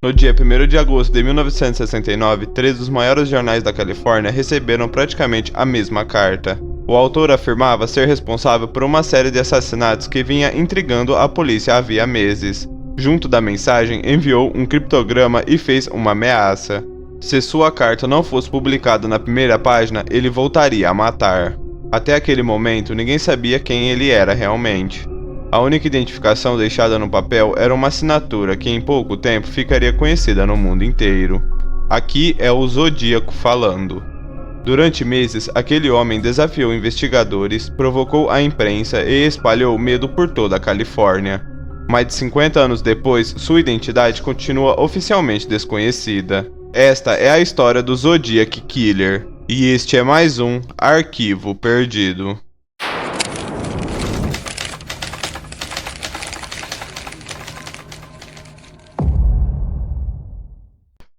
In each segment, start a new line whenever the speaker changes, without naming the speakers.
No dia 1º de agosto de 1969, 3 dos maiores jornais da Califórnia receberam praticamente a mesma carta. O autor afirmava ser responsável por uma série de assassinatos que vinha intrigando a polícia havia meses. Junto da mensagem, enviou um criptograma e fez uma ameaça. Se sua carta não fosse publicada na primeira página, ele voltaria a matar. Até aquele momento, ninguém sabia quem ele era realmente. A única identificação deixada no papel era uma assinatura que em pouco tempo ficaria conhecida no mundo inteiro. Aqui é o Zodíaco falando. Durante meses, aquele homem desafiou investigadores, provocou a imprensa e espalhou medo por toda a Califórnia. Mais de 50 anos depois, sua identidade continua oficialmente desconhecida. Esta é a história do Zodiac Killer, e este é mais um Arquivo Perdido.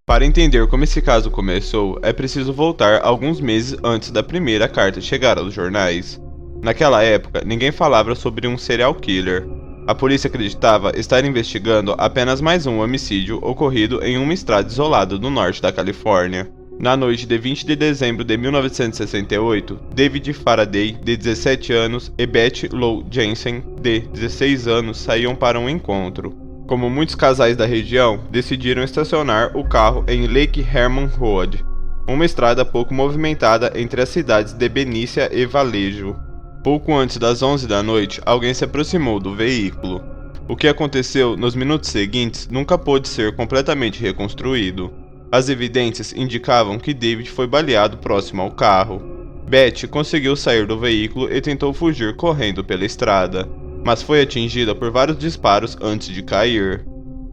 Para entender como esse caso começou, é preciso voltar alguns meses antes da primeira carta chegar aos jornais. Naquela época, ninguém falava sobre um serial killer. A polícia acreditava estar investigando apenas mais um homicídio ocorrido em uma estrada isolada do norte da Califórnia. Na noite de 20 de dezembro de 1968, David Faraday, de 17 anos, e Beth Lou Jensen, de 16 anos, saíam para um encontro. Como muitos casais da região, decidiram estacionar o carro em Lake Herman Road, uma estrada pouco movimentada entre as cidades de Benícia e Vallejo. Pouco antes das 11 da noite, alguém se aproximou do veículo. O que aconteceu nos minutos seguintes nunca pôde ser completamente reconstruído. As evidências indicavam que David foi baleado próximo ao carro. Beth conseguiu sair do veículo e tentou fugir correndo pela estrada, mas foi atingida por vários disparos antes de cair.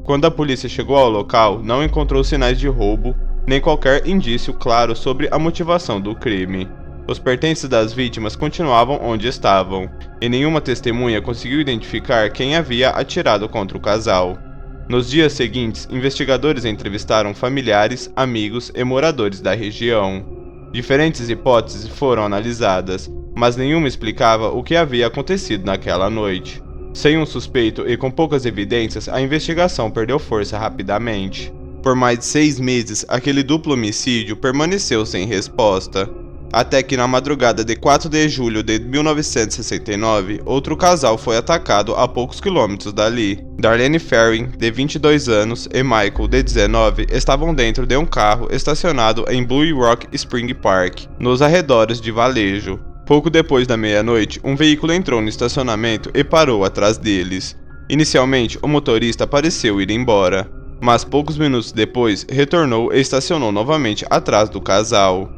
Quando a polícia chegou ao local, não encontrou sinais de roubo, nem qualquer indício claro sobre a motivação do crime. Os pertences das vítimas continuavam onde estavam, e nenhuma testemunha conseguiu identificar quem havia atirado contra o casal. Nos dias seguintes, investigadores entrevistaram familiares, amigos e moradores da região. Diferentes hipóteses foram analisadas, mas nenhuma explicava o que havia acontecido naquela noite. Sem um suspeito e com poucas evidências, a investigação perdeu força rapidamente. Por mais de 6 meses, aquele duplo homicídio permaneceu sem resposta. Até que na madrugada de 4 de julho de 1969, outro casal foi atacado a poucos quilômetros dali. Darlene Ferrin, de 22 anos, e Michael, de 19, estavam dentro de um carro estacionado em Blue Rock Spring Park, nos arredores de Vallejo. Pouco depois da meia-noite, um veículo entrou no estacionamento e parou atrás deles. Inicialmente, o motorista pareceu ir embora, mas poucos minutos depois retornou e estacionou novamente atrás do casal.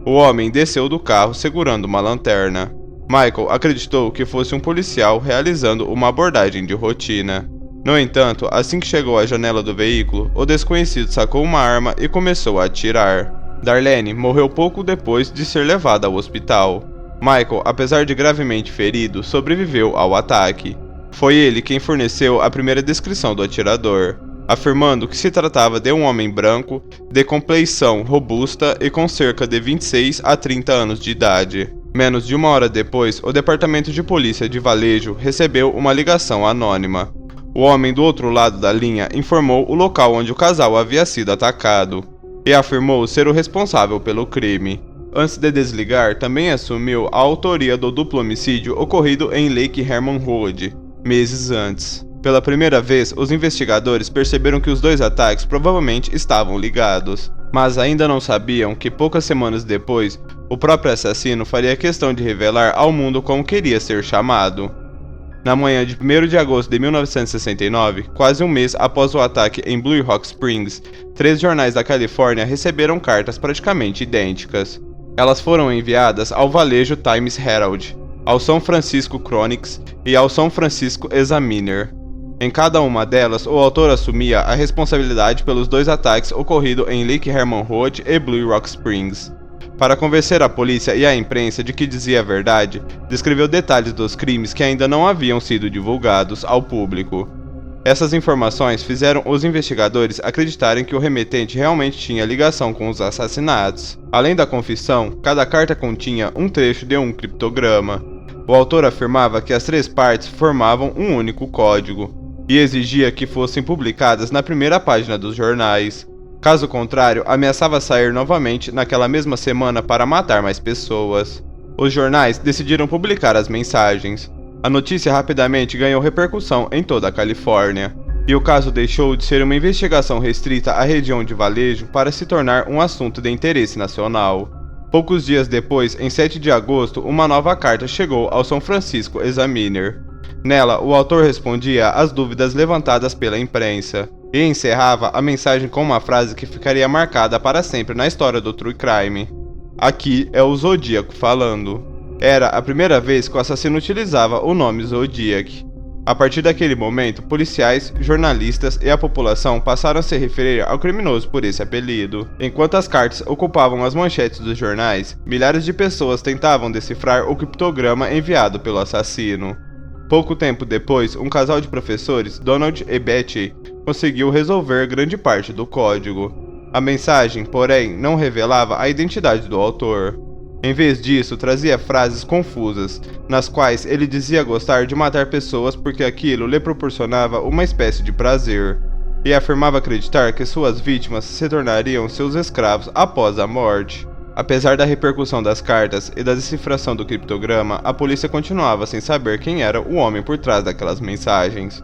O homem desceu do carro segurando uma lanterna. Michael acreditou que fosse um policial realizando uma abordagem de rotina. No entanto, assim que chegou à janela do veículo, o desconhecido sacou uma arma e começou a atirar. Darlene morreu pouco depois de ser levada ao hospital. Michael, apesar de gravemente ferido, sobreviveu ao ataque. Foi ele quem forneceu a primeira descrição do atirador, afirmando que se tratava de um homem branco, de compleição robusta e com cerca de 26 a 30 anos de idade. Menos de uma hora depois, o Departamento de Polícia de Vallejo recebeu uma ligação anônima. O homem do outro lado da linha informou o local onde o casal havia sido atacado e afirmou ser o responsável pelo crime. Antes de desligar, também assumiu a autoria do duplo homicídio ocorrido em Lake Herman Road, meses antes. Pela primeira vez, os investigadores perceberam que os dois ataques provavelmente estavam ligados, mas ainda não sabiam que poucas semanas depois, o próprio assassino faria questão de revelar ao mundo como queria ser chamado. Na manhã de 1º de agosto de 1969, quase um mês após o ataque em Blue Rock Springs, 3 jornais da Califórnia receberam cartas praticamente idênticas. Elas foram enviadas ao Vallejo Times Herald, ao São Francisco Chronicle e ao São Francisco Examiner. Em cada uma delas, o autor assumia a responsabilidade pelos 2 ataques ocorridos em Lake Herman Road e Blue Rock Springs. Para convencer a polícia e a imprensa de que dizia a verdade, descreveu detalhes dos crimes que ainda não haviam sido divulgados ao público. Essas informações fizeram os investigadores acreditarem que o remetente realmente tinha ligação com os assassinatos. Além da confissão, cada carta continha um trecho de um criptograma. O autor afirmava que as 3 partes formavam um único código. e exigia que fossem publicadas na primeira página dos jornais. Caso contrário, ameaçava sair novamente naquela mesma semana para matar mais pessoas. Os jornais decidiram publicar as mensagens. A notícia rapidamente ganhou repercussão em toda a Califórnia, e o caso deixou de ser uma investigação restrita à região de Vallejo para se tornar um assunto de interesse nacional. Poucos dias depois, em 7 de agosto, uma nova carta chegou ao São Francisco Examiner. Nela, o autor respondia às dúvidas levantadas pela imprensa, e encerrava a mensagem com uma frase que ficaria marcada para sempre na história do True Crime. Aqui é o Zodíaco falando. Era a primeira vez que o assassino utilizava o nome Zodiac. A partir daquele momento, policiais, jornalistas e a população passaram a se referir ao criminoso por esse apelido. Enquanto as cartas ocupavam as manchetes dos jornais, milhares de pessoas tentavam decifrar o criptograma enviado pelo assassino. Pouco tempo depois, um casal de professores, Donald e Betty, conseguiu resolver grande parte do código. A mensagem, porém, não revelava a identidade do autor. Em vez disso, trazia frases confusas, nas quais ele dizia gostar de matar pessoas porque aquilo lhe proporcionava uma espécie de prazer, e afirmava acreditar que suas vítimas se tornariam seus escravos após a morte. Apesar da repercussão das cartas e da decifração do criptograma, a polícia continuava sem saber quem era o homem por trás daquelas mensagens.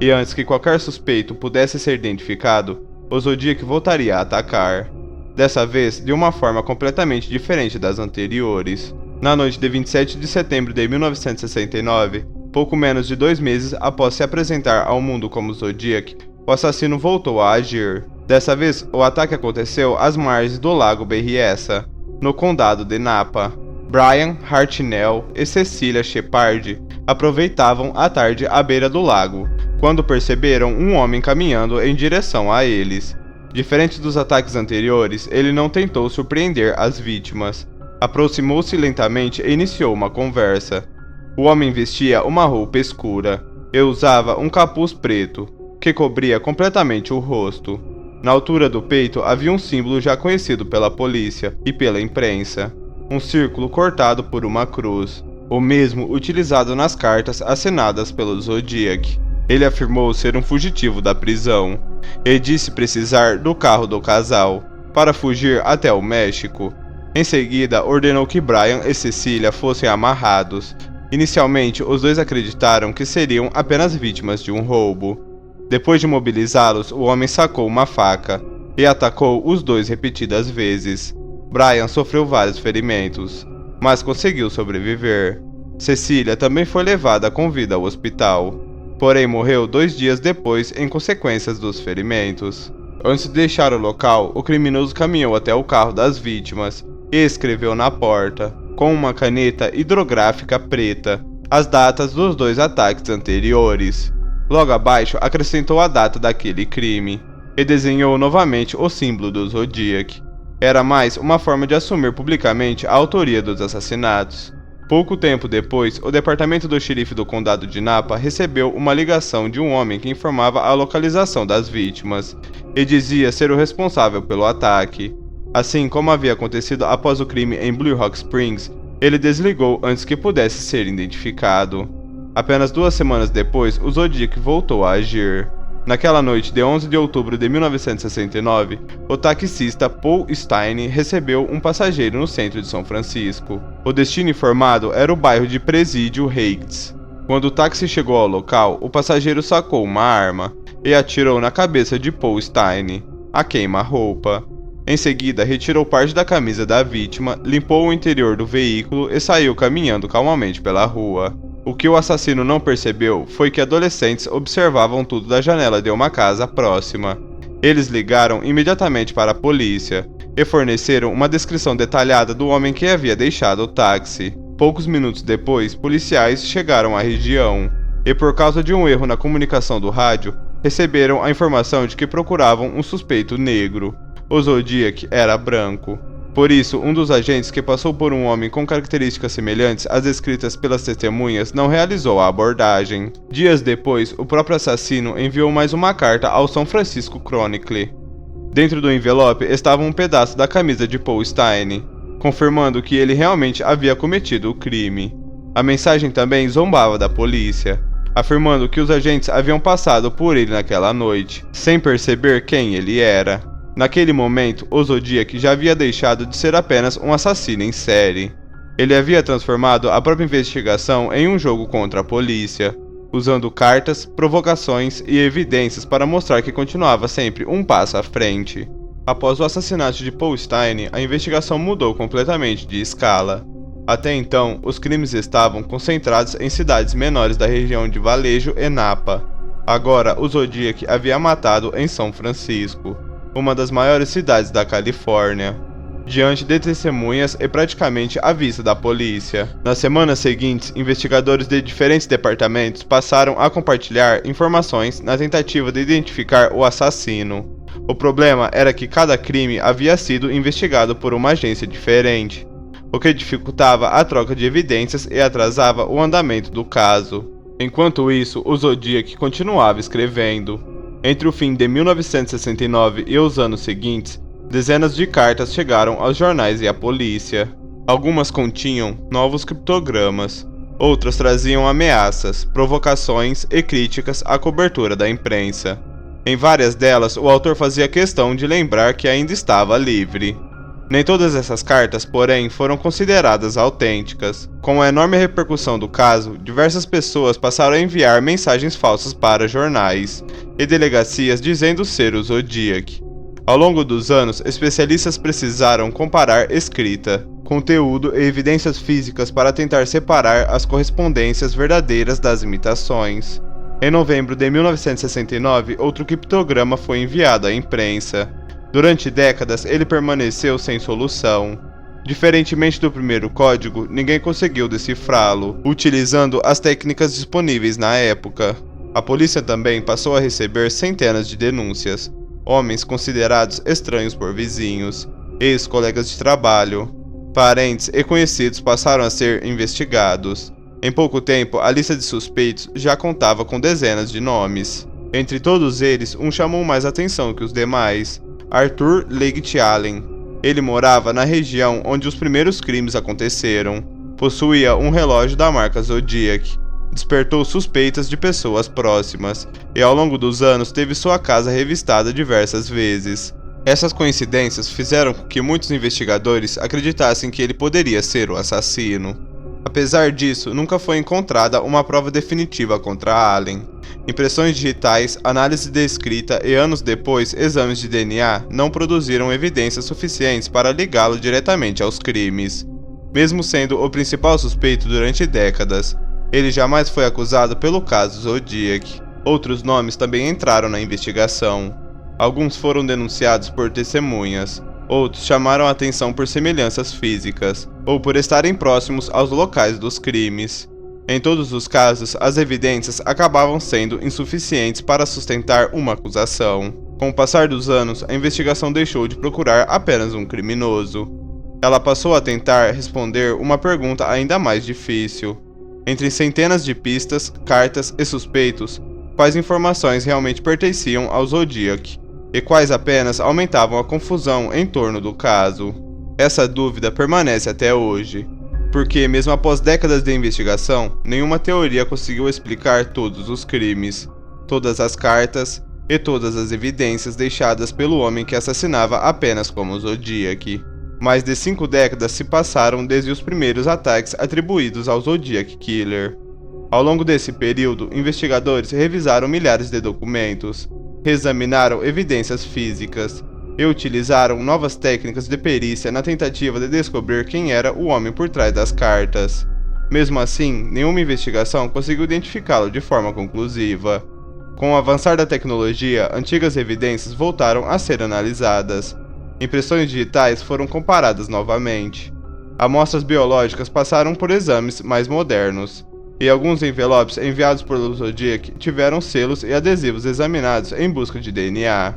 E antes que qualquer suspeito pudesse ser identificado, o Zodiac voltaria a atacar. Dessa vez, de uma forma completamente diferente das anteriores. Na noite de 27 de setembro de 1969, pouco menos de 2 meses após se apresentar ao mundo como Zodiac, o assassino voltou a agir. Dessa vez, o ataque aconteceu às margens do lago Berryessa, no condado de Napa. Brian Hartnell e Cecilia Shepard aproveitavam a tarde à beira do lago, quando perceberam um homem caminhando em direção a eles. Diferente dos ataques anteriores, ele não tentou surpreender as vítimas. Aproximou-se lentamente e iniciou uma conversa. O homem vestia uma roupa escura e usava um capuz preto, que cobria completamente o rosto. Na altura do peito havia um símbolo já conhecido pela polícia e pela imprensa, um círculo cortado por uma cruz, o mesmo utilizado nas cartas assinadas pelo Zodiac. Ele afirmou ser um fugitivo da prisão e disse precisar do carro do casal para fugir até o México. Em seguida, ordenou que Brian e Cecilia fossem amarrados. Inicialmente, os dois acreditaram que seriam apenas vítimas de um roubo. Depois de mobilizá-los, o homem sacou uma faca e atacou os dois repetidas vezes. Brian sofreu vários ferimentos, mas conseguiu sobreviver. Cecilia também foi levada com vida ao hospital, porém morreu 2 dias depois em consequências dos ferimentos. Antes de deixar o local, o criminoso caminhou até o carro das vítimas e escreveu na porta, com uma caneta hidrográfica preta, as datas dos 2 ataques anteriores. Logo abaixo, acrescentou a data daquele crime e desenhou novamente o símbolo do Zodiac. Era mais uma forma de assumir publicamente a autoria dos assassinatos. Pouco tempo depois, o departamento do xerife do condado de Napa recebeu uma ligação de um homem que informava a localização das vítimas e dizia ser o responsável pelo ataque. Assim como havia acontecido após o crime em Blue Rock Springs, ele desligou antes que pudesse ser identificado. Apenas 2 semanas depois, o Zodiac voltou a agir. Naquela noite de 11 de outubro de 1969, o taxista Paul Stine recebeu um passageiro no centro de São Francisco. O destino informado era o bairro de Presidio Heights. Quando o táxi chegou ao local, o passageiro sacou uma arma e atirou na cabeça de Paul Stine, a queima-roupa. Em seguida, retirou parte da camisa da vítima, limpou o interior do veículo e saiu caminhando calmamente pela rua. O que o assassino não percebeu foi que adolescentes observavam tudo da janela de uma casa próxima. Eles ligaram imediatamente para a polícia e forneceram uma descrição detalhada do homem que havia deixado o táxi. Poucos minutos depois, policiais chegaram à região e, por causa de um erro na comunicação do rádio, receberam a informação de que procuravam um suspeito negro. O Zodiac era branco. Por isso, um dos agentes que passou por um homem com características semelhantes às descritas pelas testemunhas não realizou a abordagem. Dias depois, o próprio assassino enviou mais uma carta ao São Francisco Chronicle. Dentro do envelope estava um pedaço da camisa de Paul Stine, confirmando que ele realmente havia cometido o crime. A mensagem também zombava da polícia. afirmando que os agentes haviam passado por ele naquela noite, sem perceber quem ele era. Naquele momento, o Zodiac já havia deixado de ser apenas um assassino em série. Ele havia transformado a própria investigação em um jogo contra a polícia, usando cartas, provocações e evidências para mostrar que continuava sempre um passo à frente. Após o assassinato de Paul Stine, a investigação mudou completamente de escala. Até então, os crimes estavam concentrados em cidades menores da região de Vallejo e Napa. Agora, o Zodiac havia matado em São Francisco, uma das maiores cidades da Califórnia, diante de testemunhas e praticamente à vista da polícia. Nas semanas seguintes, investigadores de diferentes departamentos passaram a compartilhar informações na tentativa de identificar o assassino. O problema era que cada crime havia sido investigado por uma agência diferente, o que dificultava a troca de evidências e atrasava o andamento do caso. Enquanto isso, o Zodiac continuava escrevendo. Entre o fim de 1969 e os anos seguintes, dezenas de cartas chegaram aos jornais e à polícia. Algumas continham novos criptogramas, outras traziam ameaças, provocações e críticas à cobertura da imprensa. Em várias delas, o autor fazia questão de lembrar que ainda estava livre. Nem todas essas cartas, porém, foram consideradas autênticas. Com a enorme repercussão do caso, diversas pessoas passaram a enviar mensagens falsas para jornais e delegacias dizendo ser o Zodiac. Ao longo dos anos, especialistas precisaram comparar escrita, conteúdo e evidências físicas para tentar separar as correspondências verdadeiras das imitações. Em novembro de 1969, outro criptograma foi enviado à imprensa. Durante décadas, ele permaneceu sem solução. Diferentemente do primeiro código, ninguém conseguiu decifrá-lo, utilizando as técnicas disponíveis na época. A polícia também passou a receber centenas de denúncias. Homens considerados estranhos por vizinhos, ex-colegas de trabalho, parentes e conhecidos passaram a ser investigados. Em pouco tempo, a lista de suspeitos já contava com dezenas de nomes. Entre todos eles, um chamou mais atenção que os demais: Arthur Leggett Allen. Ele morava na região onde os primeiros crimes aconteceram. Possuía um relógio da marca Zodiac. Despertou suspeitas de pessoas próximas, e ao longo dos anos teve sua casa revistada diversas vezes. Essas coincidências fizeram com que muitos investigadores acreditassem que ele poderia ser o assassino. Apesar disso, nunca foi encontrada uma prova definitiva contra Allen. Impressões digitais, análise de escrita e anos depois, exames de DNA não produziram evidências suficientes para ligá-lo diretamente aos crimes. Mesmo sendo o principal suspeito durante décadas, ele jamais foi acusado pelo caso Zodiac. Outros nomes também entraram na investigação. Alguns foram denunciados por testemunhas, outros chamaram a atenção por semelhanças físicas, ou por estarem próximos aos locais dos crimes. Em todos os casos, as evidências acabavam sendo insuficientes para sustentar uma acusação. Com o passar dos anos, a investigação deixou de procurar apenas um criminoso. Ela passou a tentar responder uma pergunta ainda mais difícil. Entre centenas de pistas, cartas e suspeitos, quais informações realmente pertenciam ao Zodiac, e quais apenas aumentavam a confusão em torno do caso? Essa dúvida permanece até hoje, porque mesmo após décadas de investigação, nenhuma teoria conseguiu explicar todos os crimes, todas as cartas e todas as evidências deixadas pelo homem que assassinava apenas como Zodiac. Mais de 5 décadas se passaram desde os primeiros ataques atribuídos ao Zodiac Killer. Ao longo desse período, investigadores revisaram milhares de documentos, reexaminaram evidências físicas e utilizaram novas técnicas de perícia na tentativa de descobrir quem era o homem por trás das cartas. Mesmo assim, nenhuma investigação conseguiu identificá-lo de forma conclusiva. Com o avançar da tecnologia, antigas evidências voltaram a ser analisadas. Impressões digitais foram comparadas novamente. Amostras biológicas passaram por exames mais modernos, e alguns envelopes enviados por Zodiac tiveram selos e adesivos examinados em busca de DNA.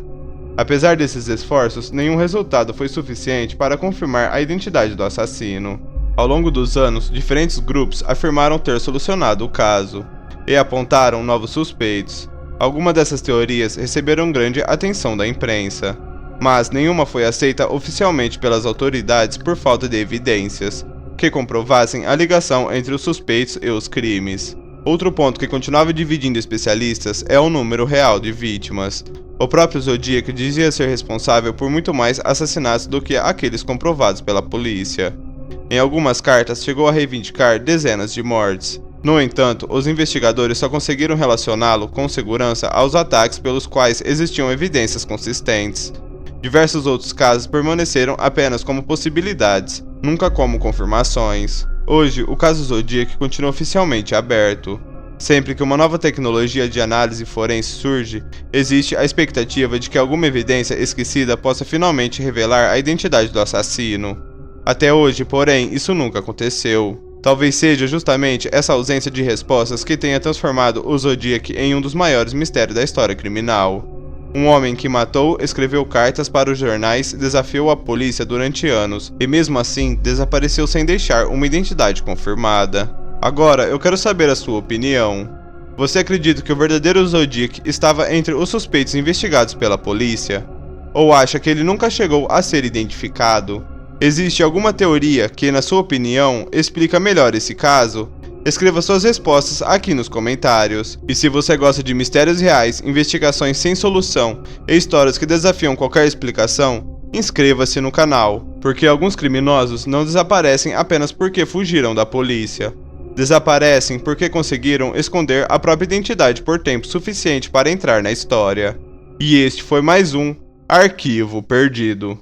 Apesar desses esforços, nenhum resultado foi suficiente para confirmar a identidade do assassino. Ao longo dos anos, diferentes grupos afirmaram ter solucionado o caso, e apontaram novos suspeitos. Algumas dessas teorias receberam grande atenção da imprensa, mas nenhuma foi aceita oficialmente pelas autoridades por falta de evidências que comprovassem a ligação entre os suspeitos e os crimes. Outro ponto que continuava dividindo especialistas é o número real de vítimas. O próprio Zodiac dizia ser responsável por muito mais assassinatos do que aqueles comprovados pela polícia. Em algumas cartas, chegou a reivindicar dezenas de mortes. No entanto, os investigadores só conseguiram relacioná-lo com segurança aos ataques pelos quais existiam evidências consistentes. Diversos outros casos permaneceram apenas como possibilidades, nunca como confirmações. Hoje, o caso Zodiac continua oficialmente aberto. Sempre que uma nova tecnologia de análise forense surge, existe a expectativa de que alguma evidência esquecida possa finalmente revelar a identidade do assassino. Até hoje, porém, isso nunca aconteceu. Talvez seja justamente essa ausência de respostas que tenha transformado o Zodiac em um dos maiores mistérios da história criminal. Um homem que matou, escreveu cartas para os jornais, desafiou a polícia durante anos e mesmo assim desapareceu sem deixar uma identidade confirmada. Agora, eu quero saber a sua opinião. Você acredita que o verdadeiro Zodiac estava entre os suspeitos investigados pela polícia? Ou acha que ele nunca chegou a ser identificado? Existe alguma teoria que, na sua opinião, explica melhor esse caso? Escreva suas respostas aqui nos comentários. E se você gosta de mistérios reais, investigações sem solução e histórias que desafiam qualquer explicação, inscreva-se no canal, porque alguns criminosos não desaparecem apenas porque fugiram da polícia. Desaparecem porque conseguiram esconder a própria identidade por tempo suficiente para entrar na história. E este foi mais um Arquivo Perdido.